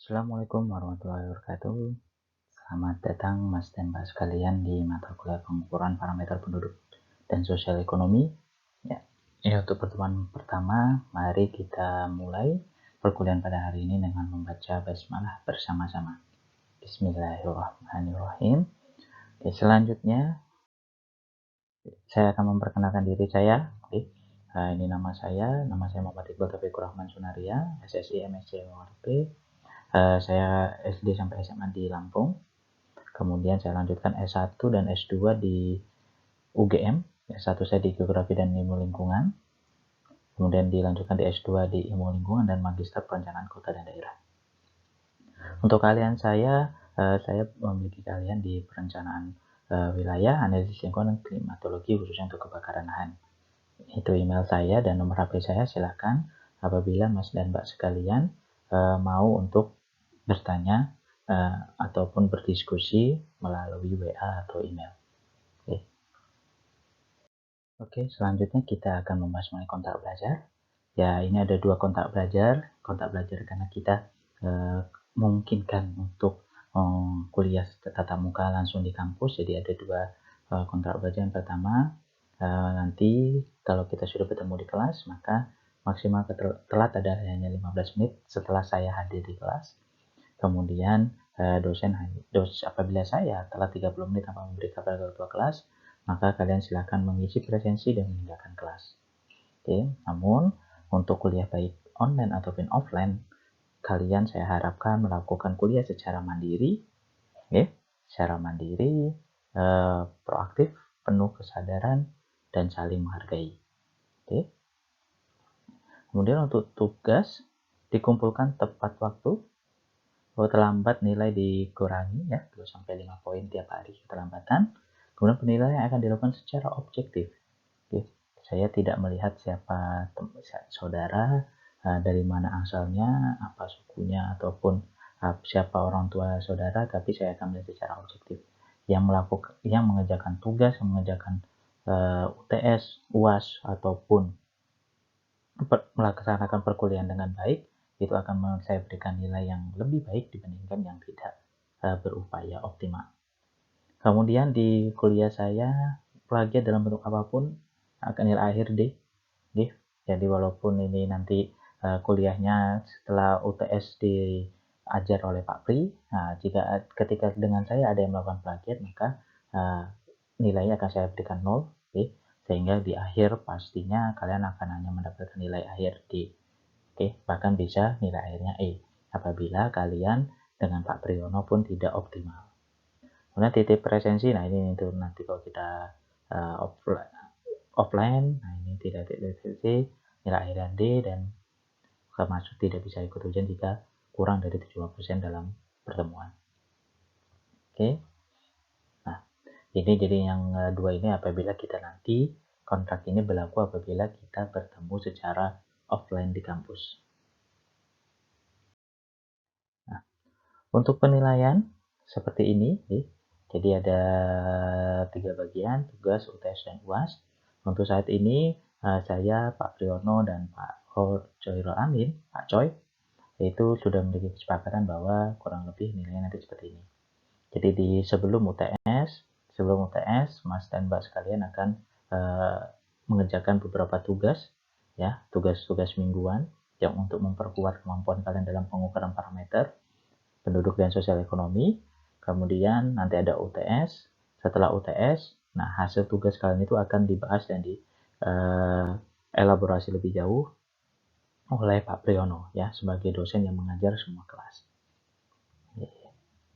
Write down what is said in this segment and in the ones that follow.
Assalamualaikum warahmatullahi wabarakatuh. Selamat datang Mas dan Mbak sekalian di mata kuliah pengukuran parameter penduduk dan sosial ekonomi. Ya, untuk pertemuan pertama, mari kita mulai perkuliahan pada hari ini dengan membaca basmalah bersama-sama. Bismillahirrahmanirrahim. Oke, selanjutnya saya akan memperkenalkan diri saya. Oke. Ini nama saya Muhammad Iqbal Taufikur Rahman Sunaria, SSI MSc ORP. Saya SD sampai SMA di Lampung. Kemudian saya lanjutkan S1 dan S2 di UGM. S1 saya di Geografi dan Ilmu Lingkungan. Kemudian dilanjutkan di S2 di Ilmu Lingkungan dan Magister Perencanaan Kota dan Daerah. Untuk kalian saya memiliki kalian di perencanaan wilayah, analisis lingkungan, dan klimatologi khususnya untuk kebakaran lahan. Itu email saya dan nomor HP saya. Silakan apabila Mas dan Mbak sekalian mau untuk bertanya ataupun berdiskusi melalui WA atau email. Oke, selanjutnya kita akan membahas mengenai kontak belajar. Ya, ini ada dua kontak belajar. Kontak belajar karena kita memungkinkan untuk kuliah tatap muka langsung di kampus. Jadi ada dua kontak belajar. Yang pertama, nanti kalau kita sudah bertemu di kelas, maka maksimal telat ada hanya 15 menit setelah saya hadir di kelas. Kemudian dosen apabila saya telat 30 menit tanpa memberi kabar ke ketua kelas, maka kalian silakan mengisi presensi dan meninggalkan kelas. Oke, namun untuk kuliah baik online ataupun offline, kalian saya harapkan melakukan kuliah secara mandiri, secara mandiri, proaktif, penuh kesadaran, dan saling menghargai. Oke. Kemudian untuk tugas dikumpulkan tepat waktu. Kalau terlambat nilai dikurangi ya 2-5 poin tiap hari keterlambatan. Kemudian penilaian akan dilakukan secara objektif. Oke. Saya tidak melihat siapa saudara, dari mana asalnya, apa sukunya, ataupun siapa orang tua saudara, tapi saya akan melihat secara objektif. Yang mengerjakan tugas, yang mengerjakan UTS, UAS, ataupun melaksanakan perkuliahan dengan baik, itu akan saya berikan nilai yang lebih baik dibandingkan yang tidak berupaya optimal. Kemudian di kuliah saya, plagiat dalam bentuk apapun akan nilai akhir D. Jadi walaupun ini nanti kuliahnya setelah UTS diajar oleh Pak Pri, nah jika ketika dengan saya ada yang melakukan plagiat, maka nilainya akan saya berikan 0, sehingga di akhir pastinya kalian akan hanya mendapatkan nilai akhir D. Bahkan bisa nilai akhirnya E apabila kalian dengan Pak Priyono pun tidak optimal. Kemudian titik presensi, nah ini itu nanti kalau kita offline, nah ini tidak titik presensi, nilai akhirnya D, dan termasuk tidak bisa ikut ujian jika kurang dari 70% dalam pertemuan. Oke. Nah, ini jadi yang dua ini apabila kita nanti kontrak ini berlaku apabila kita bertemu secara offline di kampus. Nah, untuk penilaian seperti ini, jadi ada 3 bagian, tugas, UTS, dan UAS. Untuk saat ini saya, Pak Priyono, dan Pak Choyrul Amin, Pak Coy, itu sudah memiliki kesepakatan bahwa kurang lebih nilainya nanti seperti ini. Jadi di sebelum UTS, Mas dan Mbak sekalian akan mengerjakan beberapa tugas, ya, tugas-tugas mingguan yang untuk memperkuat kemampuan kalian dalam pengukuran parameter penduduk dan sosial ekonomi. Kemudian nanti ada UTS. Setelah UTS, nah hasil tugas kalian itu akan dibahas dan elaborasi lebih jauh oleh Pak Priyono, ya, sebagai dosen yang mengajar semua kelas.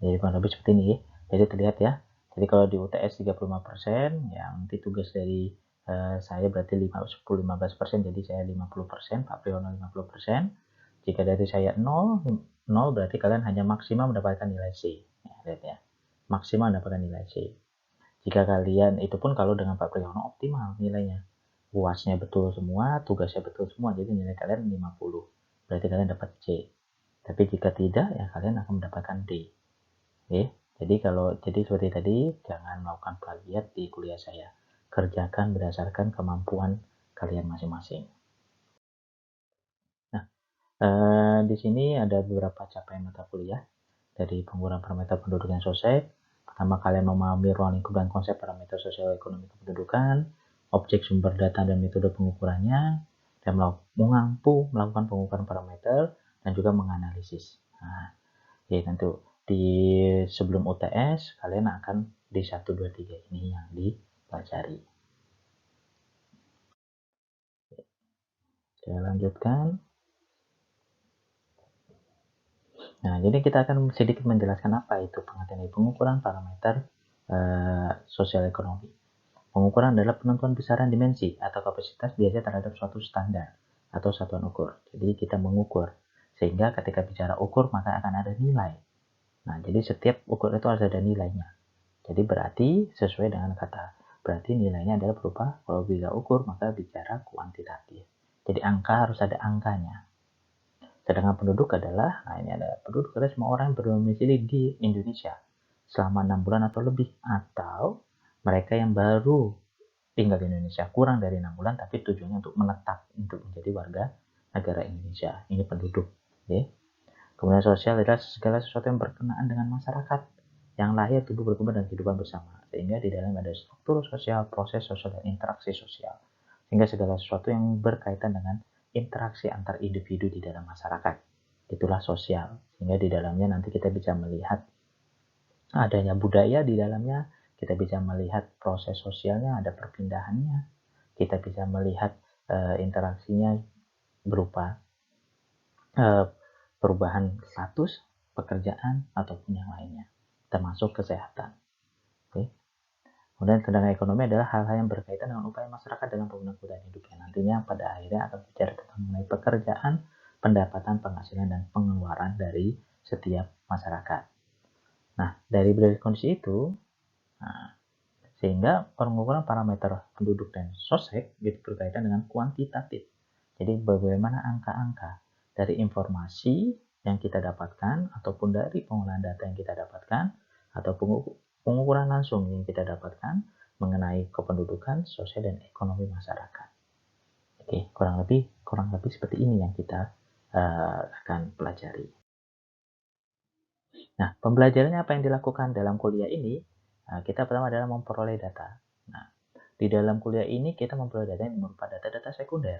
Jadi kurang lebih seperti ini. Jadi terlihat ya. Jadi kalau di UTS 35%, ya nanti tugas dari saya berarti 10-15%, jadi saya 50%, Pak Priyono 50%. Jika dari saya 0 berarti kalian hanya maksimal mendapatkan nilai C. Ya, lihat ya. Maksimal mendapatkan nilai C. Jika kalian, itu pun kalau dengan Pak Priyono optimal nilainya. UASnya betul semua, tugasnya betul semua, jadi nilai kalian 50. Berarti kalian dapat C. Tapi jika tidak, ya kalian akan mendapatkan D. Jadi seperti tadi, jangan melakukan plagiat di kuliah saya. Kerjakan berdasarkan kemampuan kalian masing-masing. Nah, Di sini ada beberapa capaian mata kuliah dari pengukuran parameter penduduk yang sosek. Pertama, kalian memahami ruang lingkup dan konsep parameter sosial ekonomi kependudukan, objek sumber data dan metode pengukurannya, dan mampu melakukan pengukuran parameter dan juga menganalisis. Nah, jadi nanti di sebelum UTS kalian akan di 1, 2, 3 ini yang dipelajari. Saya lanjutkan. Nah, jadi kita akan sedikit menjelaskan apa itu pengertian dari pengukuran parameter sosial ekonomi. Pengukuran adalah penentuan besaran dimensi atau kapasitas biaya terhadap suatu standar atau satuan ukur. Jadi kita mengukur, sehingga ketika bicara ukur maka akan ada nilai. Nah, jadi setiap ukur itu harus ada nilainya. Jadi berarti sesuai dengan kata, berarti nilainya adalah berupa, kalau bisa ukur maka bicara kuantitatif. Jadi angka harus ada angkanya. Sedangkan penduduk adalah, nah ini ada penduduk adalah semua orang yang berdomisili di Indonesia selama 6 bulan atau lebih, atau mereka yang baru tinggal di Indonesia kurang dari 6 bulan tapi tujuannya untuk menetap untuk menjadi warga negara Indonesia. Ini penduduk. Okay. Kemudian sosial adalah segala sesuatu yang berkenaan dengan masyarakat yang lahir, tumbuh, berkembang, dan kehidupan bersama. Sehingga di dalam ada struktur sosial, proses sosial, dan interaksi sosial. Sehingga segala sesuatu yang berkaitan dengan interaksi antar individu di dalam masyarakat. Itulah sosial. Sehingga di dalamnya nanti kita bisa melihat adanya budaya di dalamnya, kita bisa melihat proses sosialnya, ada perpindahannya, kita bisa melihat interaksinya berupa perubahan status, pekerjaan, ataupun yang lainnya, termasuk kesehatan. Oke. Kemudian sedangkan ekonomi adalah hal-hal yang berkaitan dengan upaya masyarakat dalam pembangunan kebutuhan hidupnya. Nantinya pada akhirnya akan bicara tentang mengenai pekerjaan, pendapatan, penghasilan, dan pengeluaran dari setiap masyarakat. Nah, dari kondisi itu, sehingga pengukuran parameter penduduk dan sosek itu berkaitan dengan kuantitatif. Jadi bagaimana angka-angka dari informasi yang kita dapatkan ataupun dari pengolahan data yang kita dapatkan atau pengukuran langsung yang kita dapatkan mengenai kependudukan, sosial, dan ekonomi masyarakat. Oke, kurang lebih seperti ini yang kita akan pelajari. Nah, pembelajarannya apa yang dilakukan dalam kuliah ini? Kita pertama adalah memperoleh data. Nah, di dalam kuliah ini kita memperoleh data yang berupa data-data sekunder.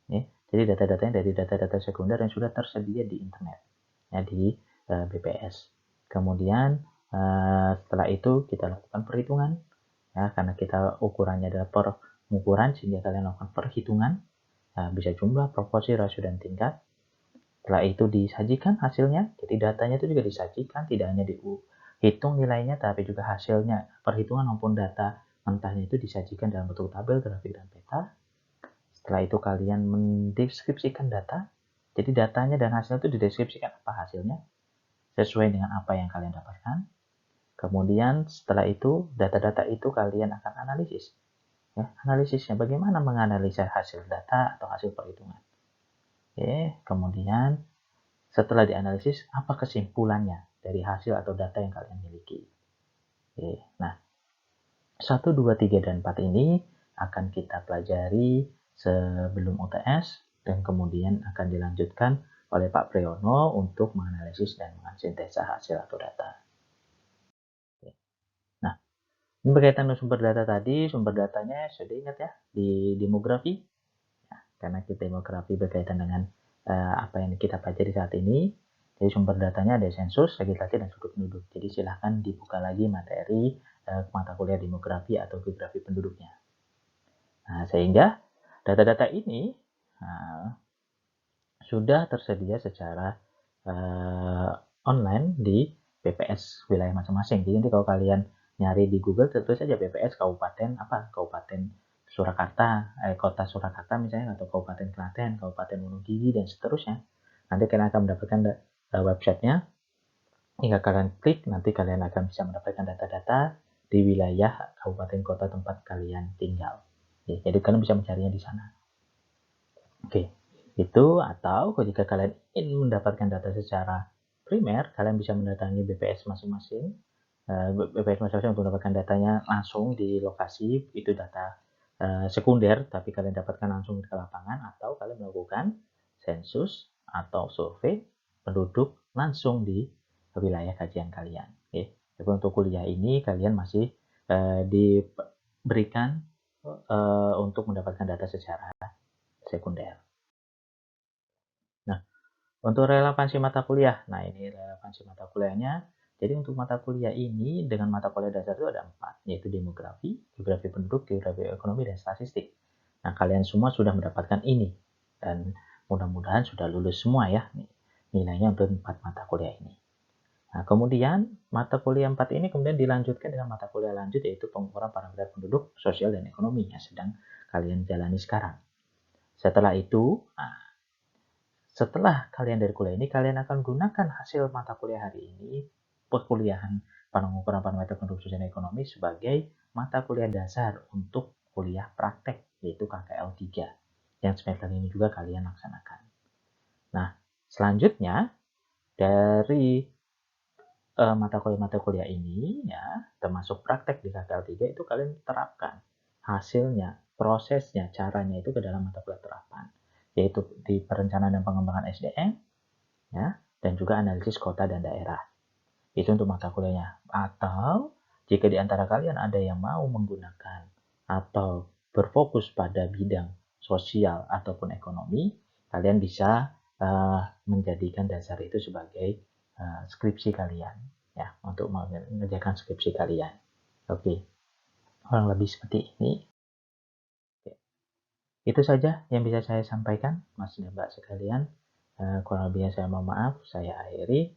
Ya. Jadi data-datanya dari data-data sekunder yang sudah tersedia di internet, ya, di BPS. Kemudian setelah itu kita lakukan perhitungan, ya, karena kita ukurannya adalah pengukuran sehingga kalian lakukan perhitungan, bisa jumlah, proporsi, rasio, dan tingkat. Setelah itu disajikan hasilnya, jadi datanya itu juga disajikan, tidak hanya dihitung nilainya, tapi juga hasilnya, perhitungan maupun data mentahnya itu disajikan dalam bentuk tabel, grafik, dan peta. Setelah itu kalian mendeskripsikan data, jadi datanya dan hasil itu dideskripsikan apa hasilnya, sesuai dengan apa yang kalian dapatkan. Kemudian setelah itu, data-data itu kalian akan analisis. Ya, analisisnya bagaimana menganalisa hasil data atau hasil perhitungan. Oke, kemudian setelah dianalisis, apa kesimpulannya dari hasil atau data yang kalian miliki. Oke, nah, 1, 2, 3, dan 4 ini akan kita pelajari sebelum UTS dan kemudian akan dilanjutkan oleh Pak Priyono untuk menganalisis dan mensintesa hasil atau data. Oke. Nah, ini berkaitan dengan sumber data tadi, sumber datanya sudah ingat ya, di demografi. Ya, karena kita demografi berkaitan dengan apa yang kita pelajari saat ini. Jadi sumber datanya ada sensus, legislasi, dan sudut penduduk. Jadi silahkan dibuka lagi materi mata kuliah demografi atau geografi penduduknya. Nah, sehingga data-data ini sudah tersedia secara online di BPS wilayah masing-masing. Jadi nanti kalau kalian nyari di Google, tulis saja BPS Kabupaten Surakarta, Kota Surakarta misalnya, atau Kabupaten Klaten, Kabupaten Wonogiri, dan seterusnya. Nanti kalian akan mendapatkan websitenya. Hingga kalian klik, nanti kalian akan bisa mendapatkan data-data di wilayah kabupaten kota tempat kalian tinggal. Oke, jadi kalian bisa mencarinya di sana. Oke, itu atau jika kalian ingin mendapatkan data secara primer, kalian bisa mendatangi BPS masing-masing. BPS masing-masing untuk mendapatkan datanya langsung di lokasi, itu data sekunder, tapi kalian dapatkan langsung ke lapangan, atau kalian melakukan sensus atau survei penduduk langsung di wilayah kajian kalian. Oke. Jadi untuk kuliah ini kalian masih diberikan untuk mendapatkan data secara sekunder. Nah, untuk relevansi mata kuliah. Nah, ini relevansi mata kuliahnya. Jadi untuk mata kuliah ini dengan mata kuliah dasar itu ada 4, yaitu demografi, geografi penduduk, geografi ekonomi, dan statistik. Nah, kalian semua sudah mendapatkan ini. Dan mudah-mudahan sudah lulus semua ya nilainya untuk 4 mata kuliah ini. Nah, kemudian mata kuliah 4 ini kemudian dilanjutkan dengan mata kuliah lanjut, yaitu pengukuran parameter penduduk, sosial, dan ekonomi yang sedang kalian jalani sekarang. Setelah itu, setelah kalian dari kuliah ini, kalian akan gunakan hasil mata kuliah hari ini, perkuliahan pengukuran parameter penduduk sosial dan ekonomi, sebagai mata kuliah dasar untuk kuliah praktek, yaitu KKL 3, yang semester ini juga kalian laksanakan. Nah, selanjutnya dari mata kuliah ini, ya, termasuk praktek di KKL 3, itu kalian terapkan hasilnya, prosesnya, caranya itu ke dalam mata kuliah terapan, yaitu di perencanaan dan pengembangan SDM, ya, dan juga analisis kota dan daerah. Itu untuk mata kuliahnya. Atau jika di antara kalian ada yang mau menggunakan atau berfokus pada bidang sosial ataupun ekonomi, kalian bisa menjadikan dasar itu sebagai skripsi kalian, ya, untuk mengerjakan skripsi kalian. Oke, kurang lebih seperti ini. Itu saja yang bisa saya sampaikan, Mas dan Mbak sekalian. Kurang lebihnya saya mohon maaf, saya akhiri.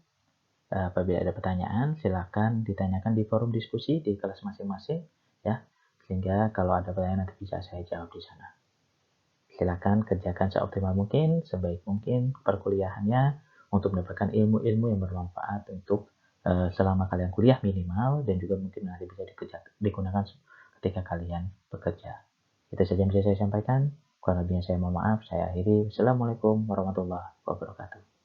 Apabila ada pertanyaan, silakan ditanyakan di forum diskusi di kelas masing-masing, ya, sehingga kalau ada pertanyaan nanti bisa saya jawab di sana. Silakan kerjakan seoptimal mungkin, sebaik mungkin perkuliahannya untuk mendapatkan ilmu-ilmu yang bermanfaat untuk selama kalian kuliah minimal, dan juga mungkin nanti bisa digunakan ketika kalian bekerja. Itu saja yang bisa saya sampaikan. Kurang lebihnya saya mohon maaf, saya akhiri. Wassalamualaikum warahmatullahi wabarakatuh.